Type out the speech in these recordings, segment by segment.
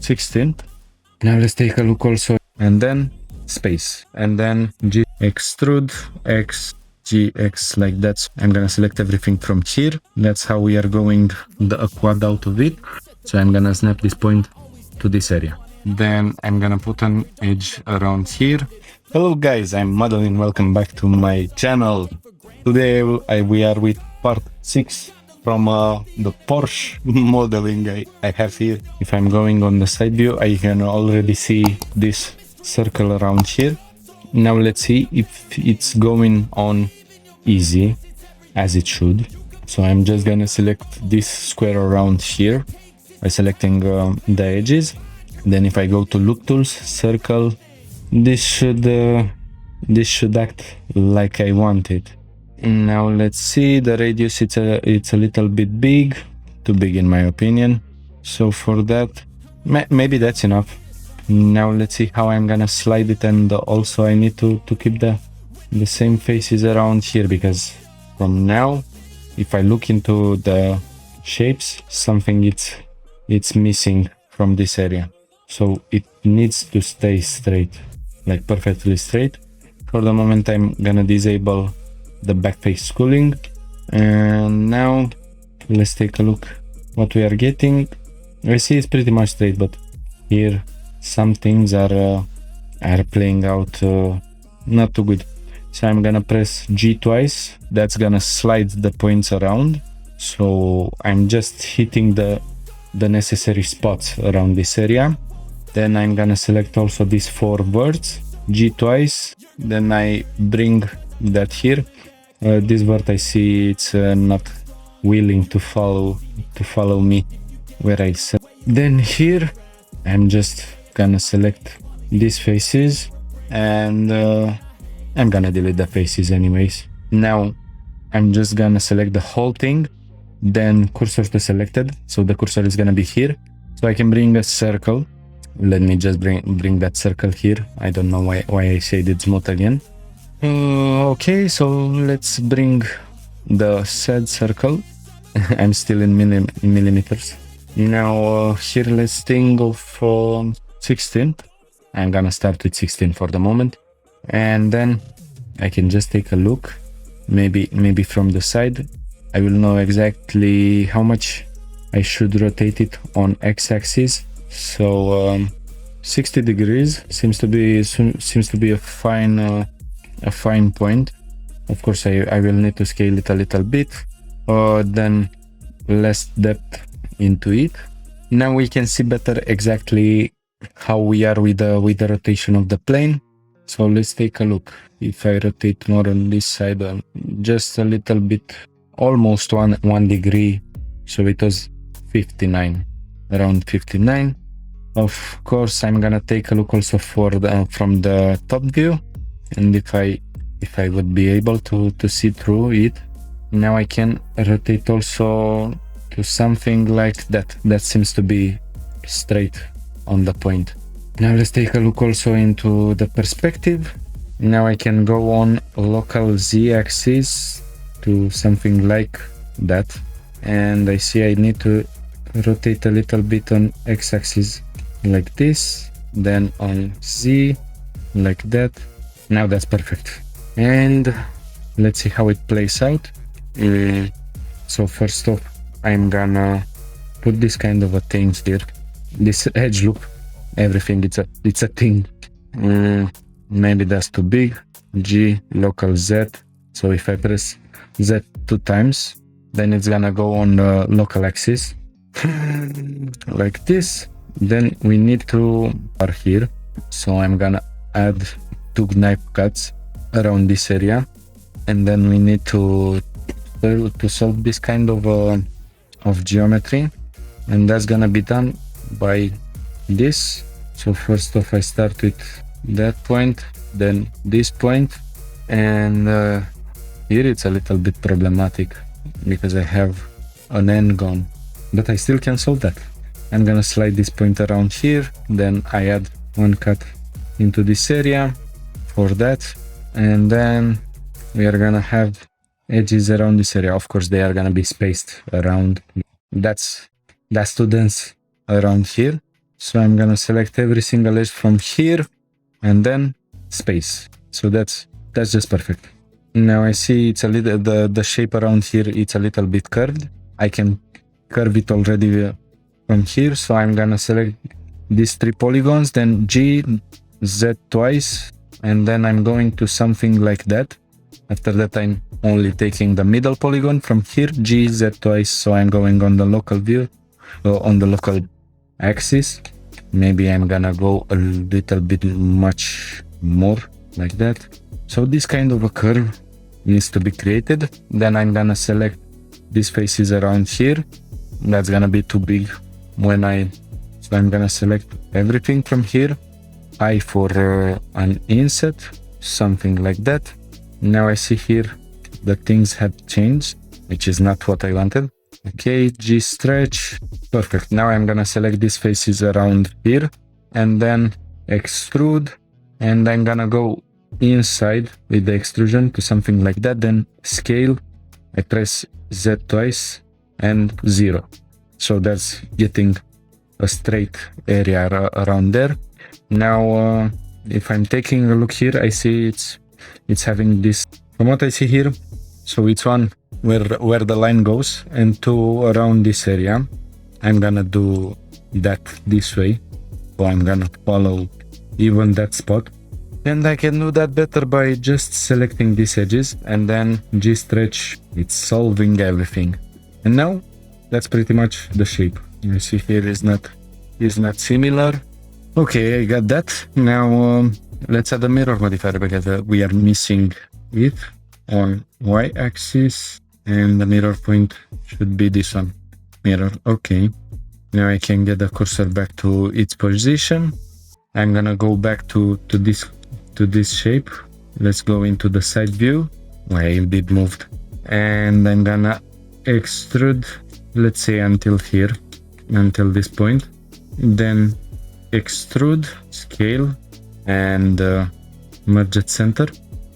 16. Now let's take a look also, and then space, and then G extrude X G X, like that. So I'm gonna select everything from here. That's how we are going a quad out of it. So I'm gonna snap this point to this area. Then I'm gonna put an edge around here. Hello guys, I'm Madeline. Welcome back to my channel. Today we are with part 6 from the Porsche modeling I have here. If I'm going on the side view, I can already see this circle around here. Now let's see if it's going on easy as it should. So I'm just gonna select this square around here by selecting the edges. Then if I go to loop tools, circle, this should act like I want it. Now let's see the radius. It's a little bit big, too big in my opinion. So for that, maybe that's enough. Now let's see how I'm gonna slide it, and also I need to keep the same faces around here, because from now, if I look into the shapes, something it's missing from this area. So it needs to stay straight, like perfectly straight. For the moment, I'm gonna disable the back face schooling, and now let's take a look what we are getting. I see it's pretty much straight, but here some things are playing out not too good. So I'm gonna press G twice. That's gonna slide the points around. So I'm just hitting the necessary spots around this area. Then I'm gonna select also these 4 verts, G twice. Then I bring that here. This vert I see it's not willing to follow me where I set. Then here I'm just gonna select these faces, and I'm gonna delete the faces anyways. Now I'm just gonna select the whole thing, then cursor to selected. So the cursor is gonna be here. So I can bring a circle. Let me just bring that circle here. I don't know why I said it's smooth again. Okay, so let's bring the said circle. I'm still in millimeters. Now here let's think of 16. I'm gonna start with 16 for the moment, and then I can just take a look. Maybe from the side, I will know exactly how much I should rotate it on x-axis. So 60 degrees seems to be a fine point. Of course, I will need to scale it a little bit, then less depth into it. Now we can see better exactly how we are with the rotation of the plane. So let's take a look. If I rotate more on this side, just a little bit, almost one degree. So it was 59, around 59. Of course, I'm gonna take a look also from the top view, and if I would be able to see through it. Now I can rotate also to something like that. That seems to be straight on the point. Now let's take a look also into the perspective. Now I can go on local z-axis to something like that, and I see I need to rotate a little bit on x-axis like this, then on z like that. Now that's perfect, and let's see how it plays out. So first off, I'm gonna put this kind of a thing here, this edge loop, everything, it's a thing. Maybe that's too big. G local Z. So if I press Z 2 times, then it's gonna go on the local axis like this. Then we need to are here. So I'm gonna add 2 knife cuts around this area, and then we need to solve this kind of geometry, and that's gonna be done by this. So first off, I start with that point, then this point, and here it's a little bit problematic because I have an end gone, but I still can solve that. I'm gonna slide this point around here, then I add 1 cut into this area for that, and then we are gonna have edges around this area. Of course, they are gonna be spaced around. That's too dense around here. So I'm gonna select every single edge from here and then space. So that's just perfect. Now I see it's a little, the shape around here, it's a little bit curved. I can curve it already from here. So I'm gonna select these 3 polygons, then G, Z twice, and then I'm going to something like that. After that, I'm only taking the middle polygon from here, G, Z twice. So I'm going on the local view, on the local axis. Maybe I'm gonna go a little bit much more like that. So this kind of a curve needs to be created. Then I'm gonna select these faces around here. That's gonna be too big so I'm gonna select everything from here. I for an inset, something like that. Now I see here the things have changed, which is not what I wanted. Okay, G stretch, perfect. Now I'm gonna select these faces around here and then extrude, and I'm gonna go inside with the extrusion to something like that. Then scale, I press Z twice and 0. So that's getting a straight area around there. Now if I'm taking a look here, I see it's having this, from what I see here, so it's one where the line goes and 2 around this area. I'm gonna do that this way, so I'm gonna follow even that spot, and I can do that better by just selecting these edges and then G stretch. It's solving everything. And now that's pretty much the shape. You see here is not similar. Okay, I got that. Now let's add a mirror modifier because we are missing it on y-axis, and the mirror point should be this one. Mirror. Okay. Now I can get the cursor back to its position. I'm gonna go back to this shape. Let's go into the side view. It did moved, and I'm gonna extrude, let's say until here, until this point. Then extrude, scale, and merge at center,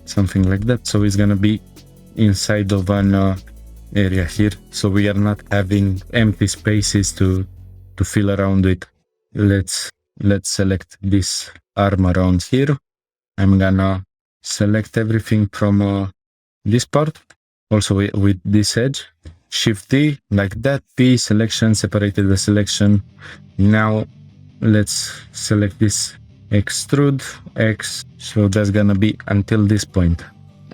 something like that. So it's gonna be inside of an area here, so we are not having empty spaces to fill around with. Let's select this arm around here. I'm gonna select everything from this part, also with this edge. Shift D, like that. P, selection, separated the selection. Now let's select this, extrude, X, so that's gonna be until this point.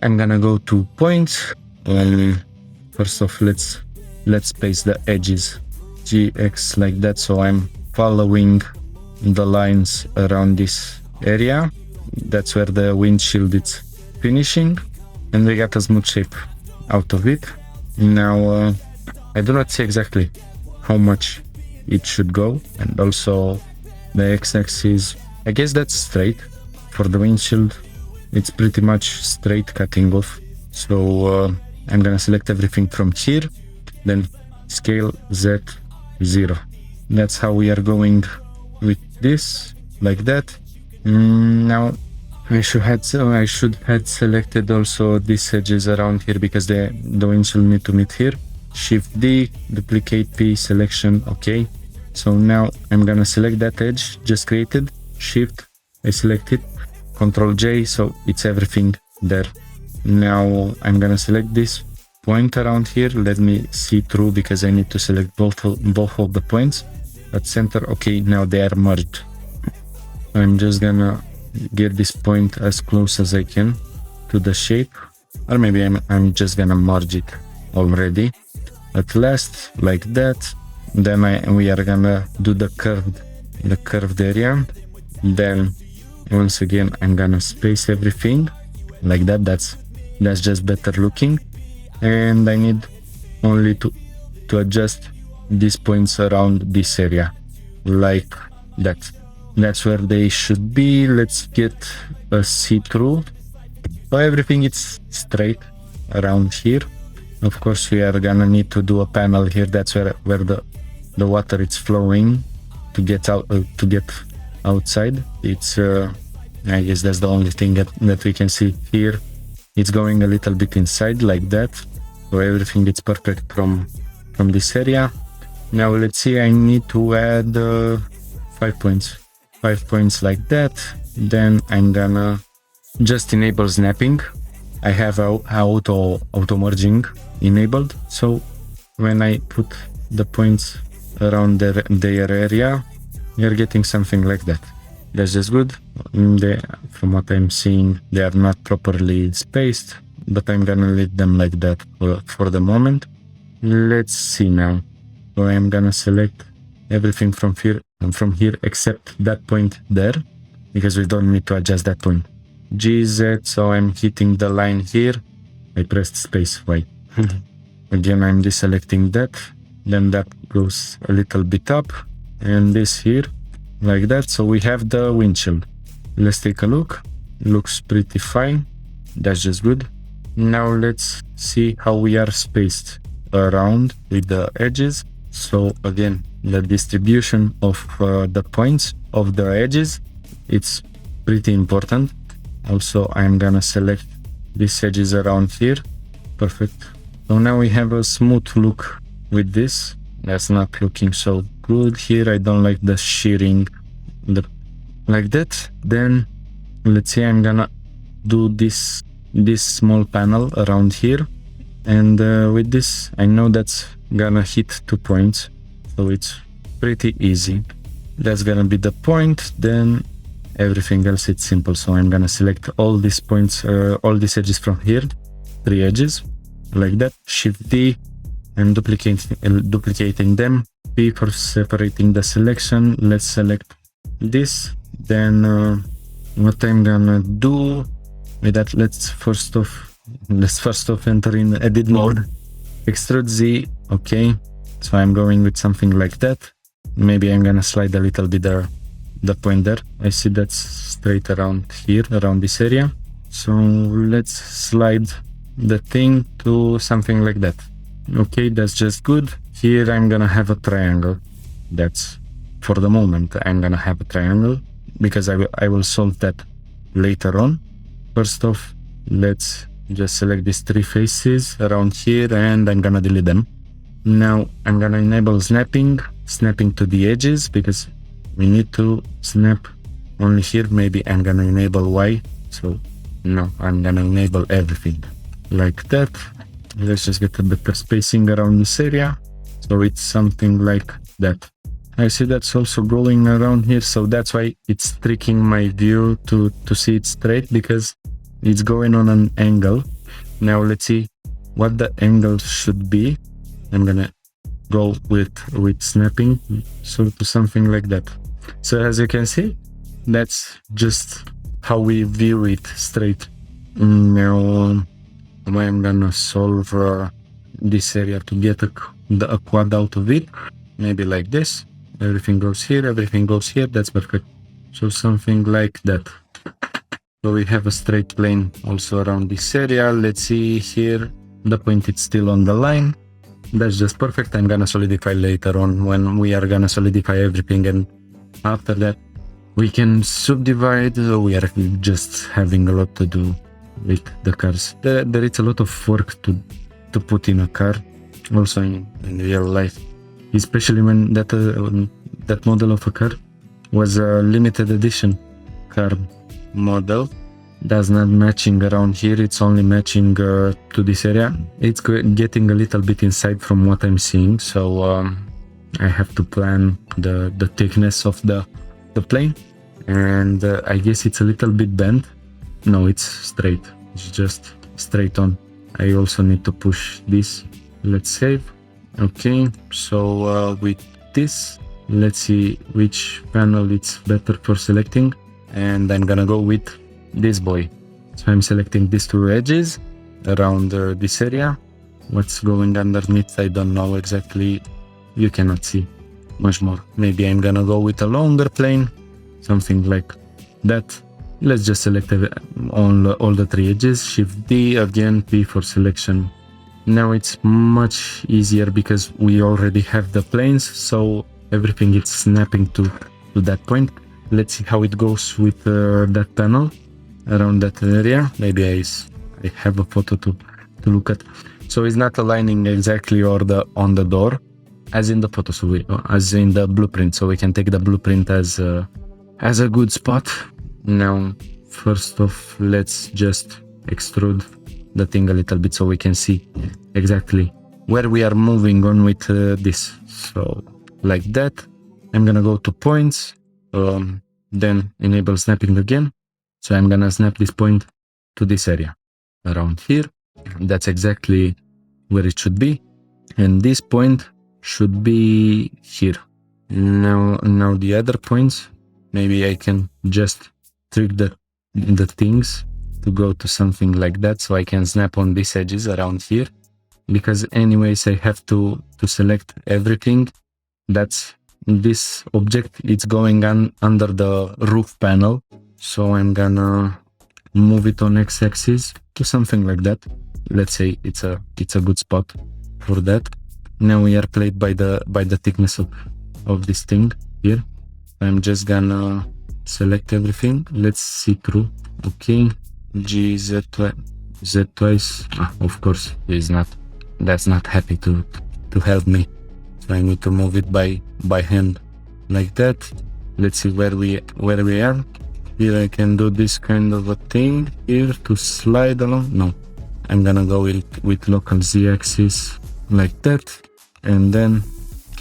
I'm gonna go to points. First off, let's place the edges, GX, like that, so I'm following the lines around this area. That's where the windshield is finishing, and we got a smooth shape out of it. Now I do not see exactly how much it should go, and also the x-axis, I guess that's straight. For the windshield, it's pretty much straight cutting off. So I'm gonna select everything from here, then scale Z 0. That's how we are going with this, like that. Now I should have selected also these edges around here because the windshield need to meet here. Shift D, duplicate P, selection, okay. So now I'm gonna select that edge just created, Shift, I select it, Control J, so it's everything there. Now I'm gonna select this point around here. Let me see through because I need to select both of the points at center. Okay, now they are merged. I'm just gonna get this point as close as I can to the shape, or maybe I'm just gonna merge it already at last, like that. Then we are gonna do the curved area. Then once again I'm gonna space everything like that. That's just better looking, and I need only to adjust these points around this area like that. That's where they should be. Let's get a see-through. So everything is straight around here. Of course, we are gonna need to do a panel here. That's where the water is flowing to get out to get outside. It's I guess that's the only thing that we can see here. It's going a little bit inside like that. So everything is perfect from this area. Now let's see. I need to add 5 points. 5 points like that. Then I'm gonna just enable snapping. I have auto merging enabled, so when I put the points around their area, you're getting something like that. That's just good. From what I'm seeing, they are not properly spaced, but I'm gonna leave them like that for the moment. Let's see now. So I'm gonna select everything from here except that point there, because we don't need to adjust that point. GZ, so I'm hitting the line here. I pressed space, why? Again, I'm deselecting that. Then that goes a little bit up, and this here, like that. So we have the windshield. Let's take a look. Looks pretty fine. That's just good. Now let's see how we are spaced around with the edges. So again, the distribution of the points of the edges, it's pretty important. Also, I'm gonna select these edges around here. Perfect. So now we have a smooth look with this. That's not looking so good here. I don't like the shearing like that. Then let's say I'm gonna do this small panel around here, and with this I know that's gonna hit 2 points, so it's pretty easy. That's gonna be the point. Then everything else, it's simple. So I'm gonna select all these points, all these edges from here, 3 edges like that. Shift D, I'm duplicating them. P for separating the selection. Let's select this. Then what I'm gonna do with that, let's first off enter in edit mode. Extrude Z. Okay, so I'm going with something like that. Maybe I'm gonna slide a little bit the point there. I see that's straight around here, around this area. So let's slide the thing to something like that. Okay, that's just good. Here I'm gonna have a triangle. That's for the moment. I'm gonna have a triangle because I will solve that later on. First off, let's just select these 3 faces around here, and I'm gonna delete them. Now I'm gonna enable snapping to the edges, because we need to snap only here. Maybe I'm gonna enable Y. So no, I'm gonna enable everything like that. Let's just get a better spacing around this area. So it's something like that. I see that's also going around here, so that's why it's tricking my view to see it straight, because it's going on an angle. Now let's see what the angle should be. I'm gonna go with snapping, so to something like that. So as you can see, that's just how we view it straight. Now I'm gonna solve this area to get a quad out of it. Maybe like this. Everything goes here, everything goes here. That's perfect. So something like that. So we have a straight plane also around this area. Let's see here. The point is still on the line. That's just perfect. I'm gonna solidify later on when we are gonna solidify everything, and after that we can subdivide. We are just having a lot to do with the cars. There is a lot of work to put in a car, also in real life, especially when that model of a car was a limited edition car model. Does not matching around here, it's only matching to this area. It's getting a little bit inside from what I'm seeing, so I have to plan the thickness of the plane, and I guess it's a little bit bent. No, it's straight. It's just straight on. I also need to push this. Let's save. Okay, so with this, let's see which panel it's better for selecting, and I'm gonna go with this boy. So I'm selecting these 2 edges around this area. What's going underneath, I don't know exactly. You cannot see much more. Maybe I'm gonna go with a longer plane, something like that. Let's just select all the 3 edges. Shift D, again P for selection. Now it's much easier because we already have the planes, so everything is snapping to that point. Let's see how it goes with that panel around that area. Maybe I have a photo to look at. So it's not aligning exactly on the door. as in the photo, so as in the blueprint, so we can take the blueprint as a good spot. Now first off, let's just extrude the thing a little bit so we can see exactly where we are moving on with this. So like that. I'm gonna go to points, then enable snapping again. So I'm gonna snap this point to this area around here. That's exactly where it should be, and this point should be here. Now the other points, maybe I can just trick the things to go to something like that, so I can snap on these edges around here, because anyways I have to select everything that's this object. It's going on under the roof panel, so I'm gonna move it on x-axis to something like that. Let's say it's a good spot for that. Now we are played by the thickness of this thing here. I'm just gonna select everything. Let's see through. Okay, G Z twice. Of course that's not happy to help me, so I need to move it by hand like that. Let's see where we are. Here I can do this kind of a thing here to slide along. No, I'm gonna go with local z-axis like that, and then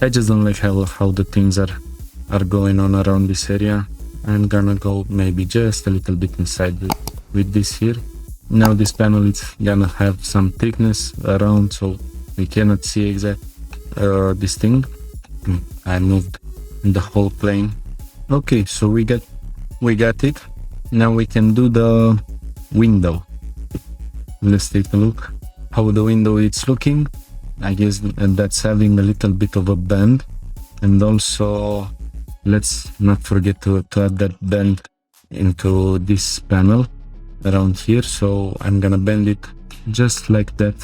I just don't like how the things are going on around this area. I'm gonna go maybe just a little bit inside with this here. Now this panel is gonna have some thickness around, so we cannot see exact this thing. I moved the whole plane. Okay, so we got it. Now we can do the window. Let's take a look how the window is looking. I guess that's having a little bit of a bend, and also let's not forget to add that bend into this panel around here. So I'm gonna bend it just like that.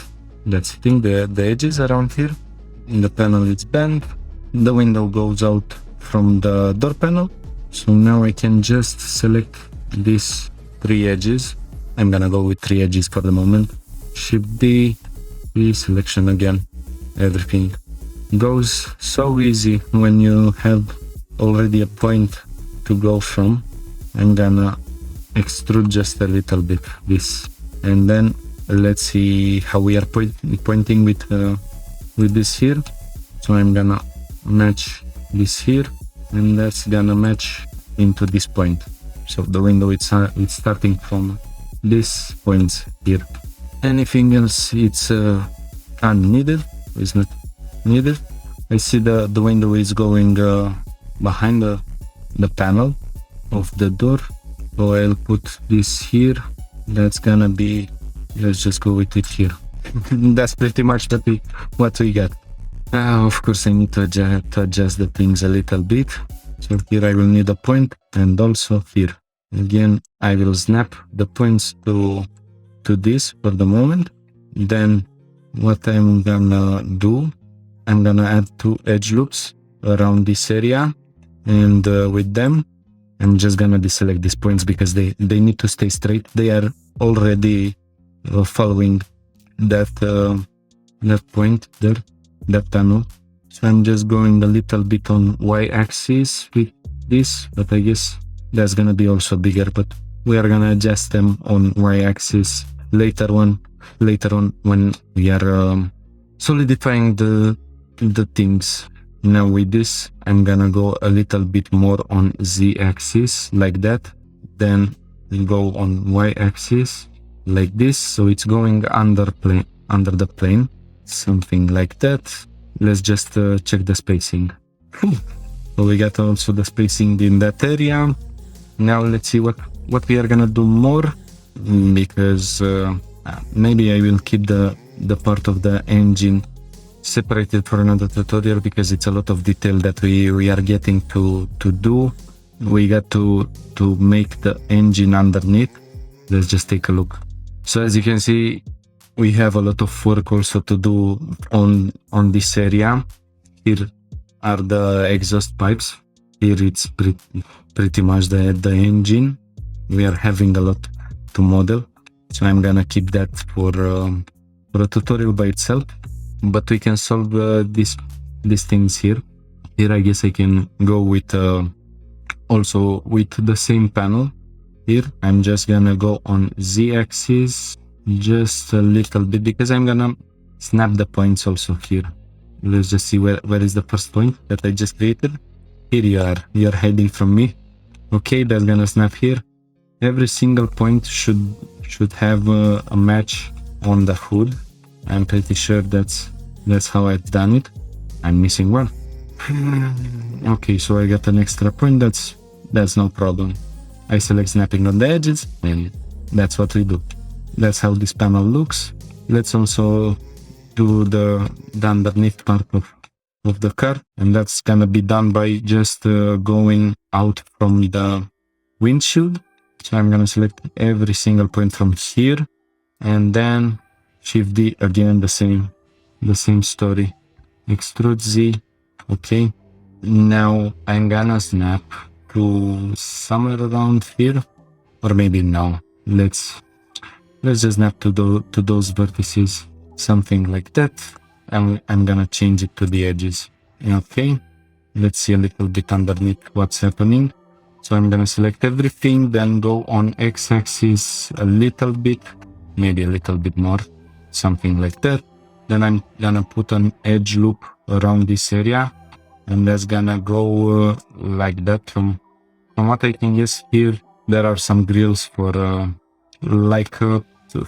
That's hitting the edges around here. In the panel it's bent. The window goes out from the door panel. So now I can just select these 3 edges. I'm gonna go with 3 edges for the moment. Shift D, selection again. Everything goes so easy when you have already a point to go from. I'm gonna extrude just a little bit this, and then let's see how we are pointing with this here. So I'm gonna match this here, and that's gonna match into this point. So the window it's starting from this point here. Anything else it's unneeded, is not needed. I see the window is going behind the panel of the door, so I'll put this here. That's gonna be, let's just go with it here. That's pretty much what we got. Of course I need to adjust the things a little bit. So here I will need a point, and also here again I will snap the points to this for the moment. Then what I'm gonna do, I'm gonna add 2 edge loops around this area, and with them I'm just gonna deselect these points because they need to stay straight. They are already following that point there, that panel. So I'm just going a little bit on y-axis with this, but I guess that's gonna be also bigger, but we are gonna adjust them on y-axis later on when we are solidifying the things. Now with this I'm gonna go a little bit more on z-axis like that, then go on y-axis like this, so it's going under the plane, something like that. Let's just check the spacing. So we got also the spacing in that area. Now let's see what we are gonna do more, because maybe I will keep the part of the engine separated for another tutorial, because it's a lot of detail that we are getting to do. We got to make the engine underneath. Let's just take a look. So as you can see, we have a lot of work also to do on this area. Here are the exhaust pipes. Here it's pretty much the engine. We are having a lot to model, so I'm gonna keep that for a tutorial by itself. But we can solve this these things here. Here I guess I can go with also with the same panel. Here I'm just gonna go on Z-axis just a little bit because I'm gonna snap the points also here. Let's just see where is the first point that I just created. Here you are hiding from me. Okay, that's gonna snap here. Every single point should have a match on the hood. I'm pretty sure that's how I've done it. I'm missing one. Okay, so I got an extra point. That's no problem. I select snapping on the edges, and that's what we do. That's how this panel looks. Let's also do the underneath part of the car, and that's gonna be done by just going out from the windshield. So I'm gonna select every single point from here, and then Shift D again, the same story. Extrude Z. Okay. Now I'm gonna snap to somewhere around here, or maybe no. Let's just snap to those vertices, something like that. I'm gonna change it to the edges. Okay. Let's see a little bit underneath what's happening. So I'm gonna select everything, then go on X-axis a little bit, maybe a little bit more, something like that. Then I'm gonna put an edge loop around this area, and that's gonna go like that. From what I can guess here, there are some grills for like a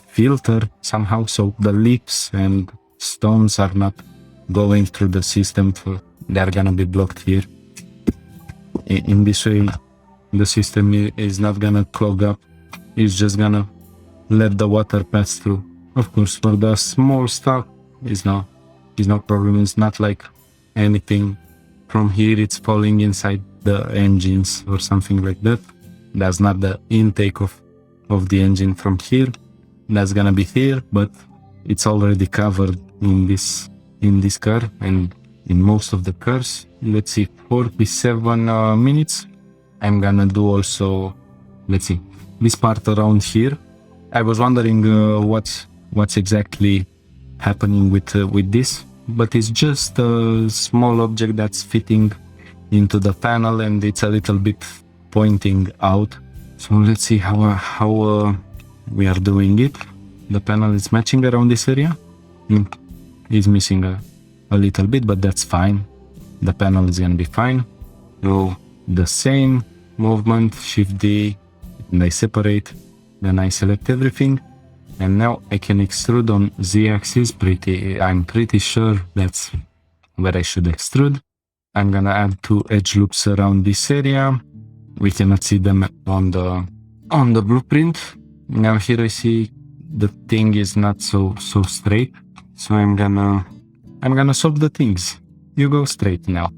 filter somehow, so the lips and stones are not going through the system. They're gonna be blocked here. In this way, the system is not gonna clog up. It's just gonna let the water pass through. Of course, for the small stuff, it's no problem. It's not like anything from here it's falling inside the engines or something like that. That's not the intake of the engine from here. That's gonna be here, but it's already covered in this car and in most of the cars. Let's see, 47 minutes. I'm gonna do also, let's see, this part around here. I was wondering what's exactly happening with this, but it's just a small object that's fitting into the panel, and it's a little bit pointing out. So let's see how we are doing it. The panel is matching around this area. It's missing a little bit, but that's fine. The panel is gonna be fine. So the same movement, Shift D, and I separate. Then I select everything, and now I can extrude on Z-axis. I'm pretty sure that's where I should extrude. I'm gonna add 2 edge loops around this area. We cannot see them on the blueprint. Now here I see the thing is not so straight, so I'm gonna solve the things. You go straight now.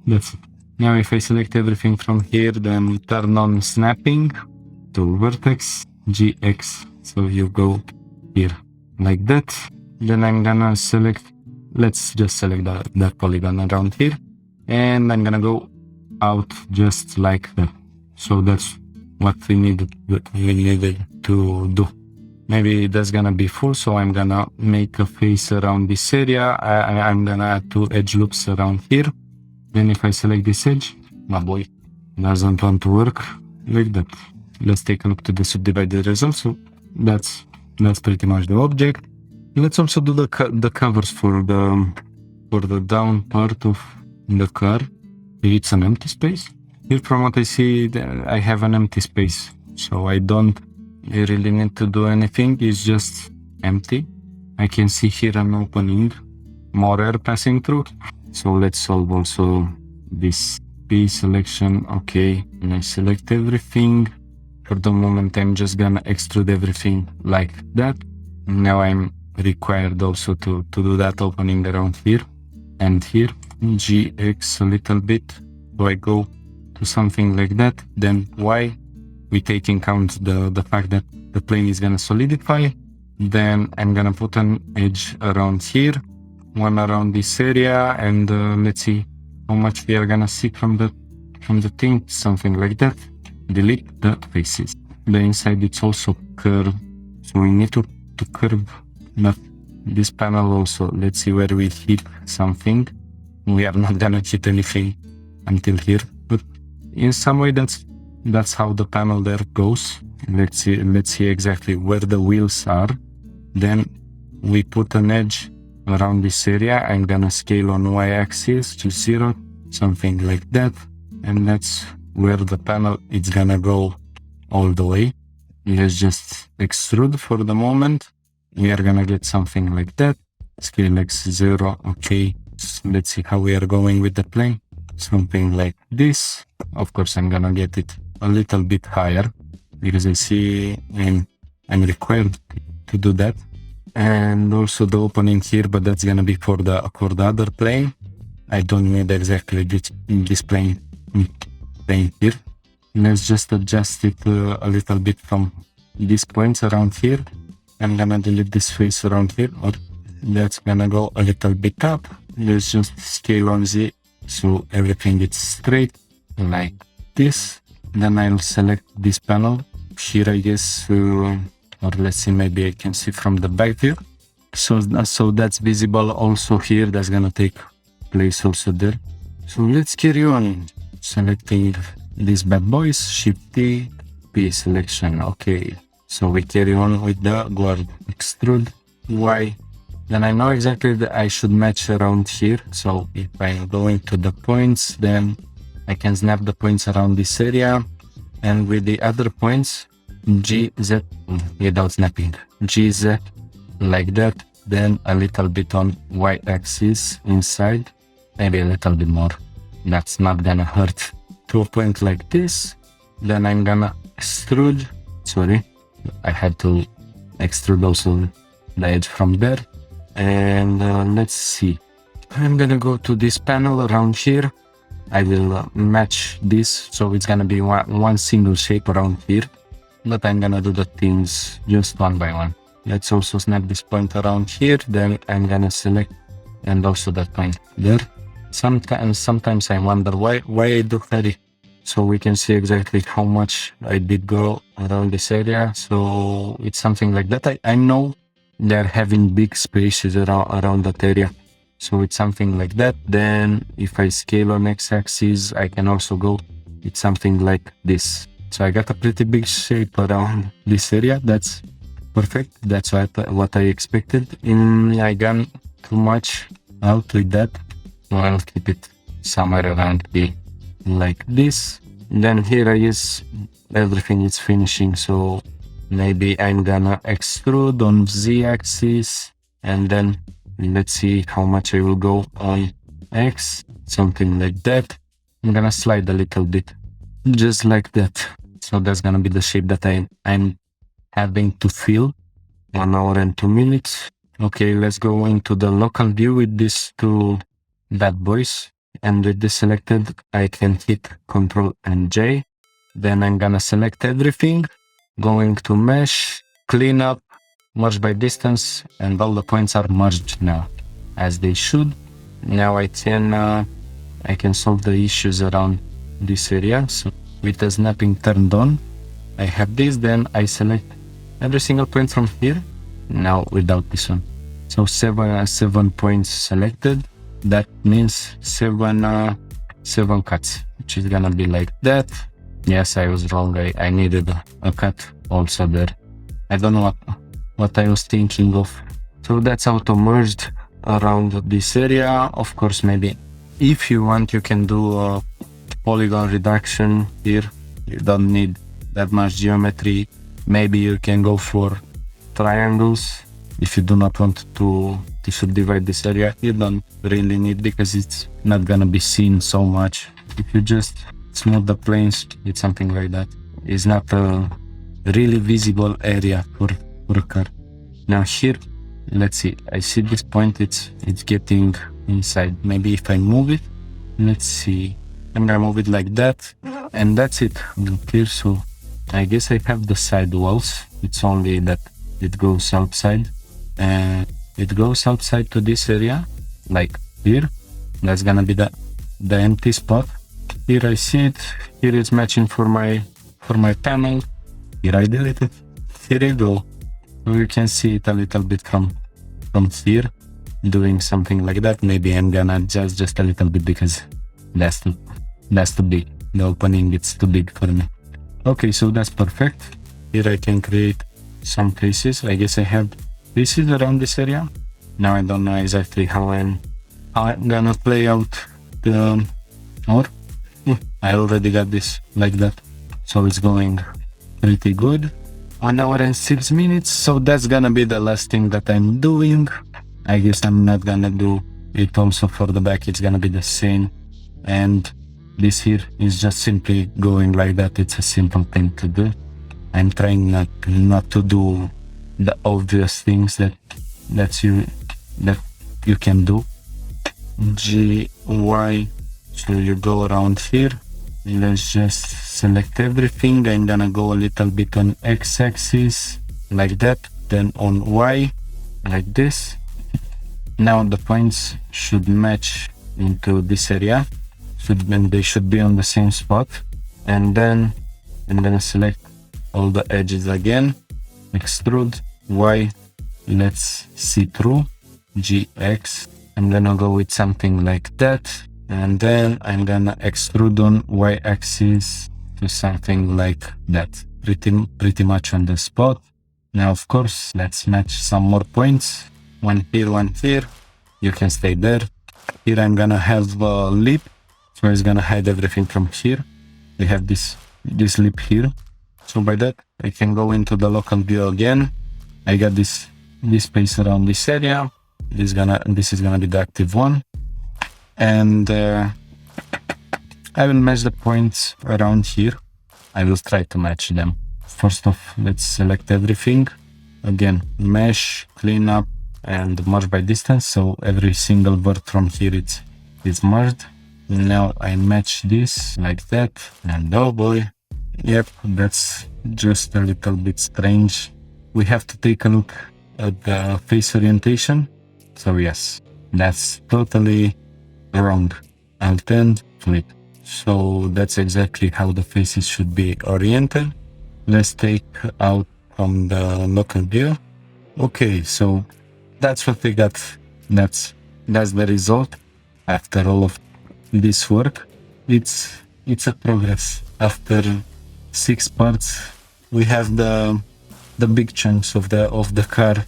That's it. Now if I select everything from here, then turn on snapping to vertex GX, so you go here like that. Then I'm gonna select, let's just select that polygon around here, and I'm gonna go out just like that. So that's what we needed to do. Maybe that's gonna be full, so I'm gonna make a face around this area. I'm gonna add 2 edge loops around here. Then if I select this edge, my boy doesn't want to work like that. Let's take a look to the subdivided result. So that's pretty much the object. Let's also do the covers for the down part of the car. It's an empty space. Here from what I see, I have an empty space, so I don't really need to do anything. It's just empty. I can see here an opening, more air passing through. So let's solve also this P selection. Okay, and I select everything. For the moment, I'm just gonna extrude everything like that. Now I'm required also to do that opening around here and here. GX a little bit. So I go to something like that. Then Y, we take in count the fact that the plane is gonna solidify. Then I'm gonna put an edge around here, one around this area, and let's see how much we are gonna see from the thing, something like that. Delete the faces. The inside it's also curved, so we need to curve this panel also. Let's see where we hit something. we are not gonna hit anything until here. But in some way, that's how the panel there goes. Let's see exactly where the wheels are. Then we put an edge around this area. I'm gonna scale on y-axis to 0, something like that, and that's where the panel is gonna go all the way. Let's just extrude for the moment. We are gonna get something like that. Scale x0, okay. So let's see how we are going with the plane. Something like this. Of course, I'm gonna get it a little bit higher because I see I'm required to do that. And also the opening here, but that's gonna be for the other plane. I don't need exactly this plane here. Let's just adjust it a little bit from these points around here. I'm gonna delete this face around here, or that's gonna go a little bit up. Let's just scale on Z so everything is straight like this. Then I'll select this panel here, I guess, or let's see, maybe I can see from the back view. So that's visible also here. That's gonna take place also there. So let's carry on selecting these bad boys. Shift T, P selection. Okay. So we carry on with the guard. Extrude Y. Then I know exactly that I should match around here. So if I'm going to the points, then I can snap the points around this area. And with the other points, G, Z, without snapping. G, Z, like that. Then a little bit on Y-axis inside. Maybe a little bit more. That's not gonna hurt. To a point like this. Then I'm gonna extrude. Sorry, I had to extrude also the edge from there. And let's see. I'm gonna go to this panel around here. I will match this, so it's gonna be one single shape around here. But I'm gonna do the things just one by one. Let's also snap this point around here. Then I'm gonna select, and also that point there. Sometimes I wonder why I do 30. So we can see exactly how much I did go around this area. So it's something like that. I know they're having big spaces around that area. So it's something like that. Then if I scale on x-axis, I can also go, it's something like this. So I got a pretty big shape around this area. That's perfect. That's what I expected. I gone too much out with that. So I'll keep it somewhere around here like this. Then here I guess everything is finishing. So maybe I'm gonna extrude on z-axis, and then let's see how much I will go on x, something like that. I'm gonna slide a little bit, just like that. So that's gonna be the shape that I'm having to fill. 1 hour and 2 minutes. Okay, let's go into the local view with these two bad boys. And with this selected, I can hit Ctrl and J. Then I'm gonna select everything, going to mesh, clean up, merge by distance, and all the points are merged now, as they should. Now I can solve the issues around this area. So with the snapping turned on, I have this. Then I select every single point from here. Now without this one. So 7 points selected. That means 7 cuts, which is gonna be like that. Yes, I was wrong. I needed a cut also there. I don't know what I was thinking of. So that's auto merged around this area. Of course, maybe if you want, you can do a polygon reduction here. You don't need that much geometry. Maybe you can go for triangles if you do not want to subdivide this area. You don't really need, because it's not gonna be seen so much. If you just smooth the planes, it's something like that. It's not a really visible area for a car. Now here, let's see. I see this point. It's getting inside. Maybe if I move it, let's see. I'm gonna move it like that, and that's it. Okay, so I guess I have the side walls. It's only that it goes outside, and it goes outside to this area, like here. That's gonna be the empty spot. Here I see it. Here it's matching for my panel. Here I delete it. Here you go. So you can see it a little bit from here. doing something like that. Maybe I'm gonna adjust just a little bit because that's too big. The opening, it's too big for me. Okay, so that's perfect. Here I can create some faces. I guess I have faces around this area. Now I don't know exactly how I'm gonna play out the I already got this like that, so it's going pretty good. 1 hour and 6 minutes, so that's gonna be the last thing that I'm doing. I guess I'm not gonna do it also for the back, it's gonna be the same. And this here is just simply going like that. It's a simple thing to do. I'm trying not to do the obvious things that you can do. GY, so you go around here. Let's just select everything. I'm gonna go a little bit on x-axis like that, then on y like this. Now the points should match into this area, and they should be on the same spot. And then I'm gonna select all the edges again, extrude y, let's see through, gx. I'm gonna go with something like that, and then I'm gonna extrude on y-axis to something like that, pretty much on the spot. Now of course let's match some more points, one here. You can stay there. Here I'm gonna have a lip, so it's gonna hide everything from here. We have this lip here, so by that I can go into the local view again. I got this space around this area. This is gonna be the active one, and I will match the points around here. I will try to match them. First off, let's select everything again, mesh, clean up, and merge by distance, so every single word from here is merged. Now I match this like that, and oh boy, yep, that's just a little bit strange. We have to take a look at the face orientation. So yes, that's totally wrong. Alt and flip. So that's exactly how the faces should be oriented. Let's take out from the local view. Okay, so that's what we got. That's the result after all of this work. It's a progress. After 6 parts, we have the big chunks of the car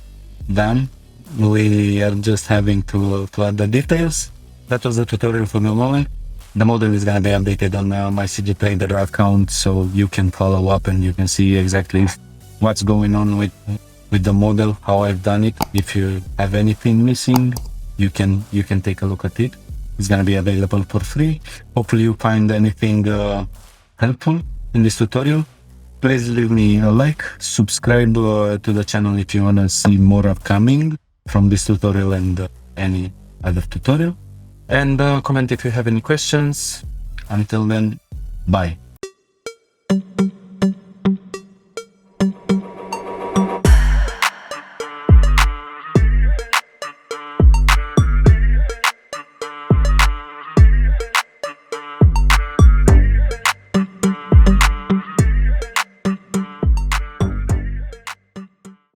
done. We are just having to add the details. That was the tutorial for the moment. The model is gonna be updated on my CG Trader account, so you can follow up and you can see exactly what's going on with the model, how I've done it. If you have anything missing, you can take a look at it. It's gonna be available for free. Hopefully you find anything helpful in this tutorial. Please leave me a like, subscribe to the channel if you wanna see more upcoming from this tutorial and any other tutorial, and comment if you have any questions. Until then, bye.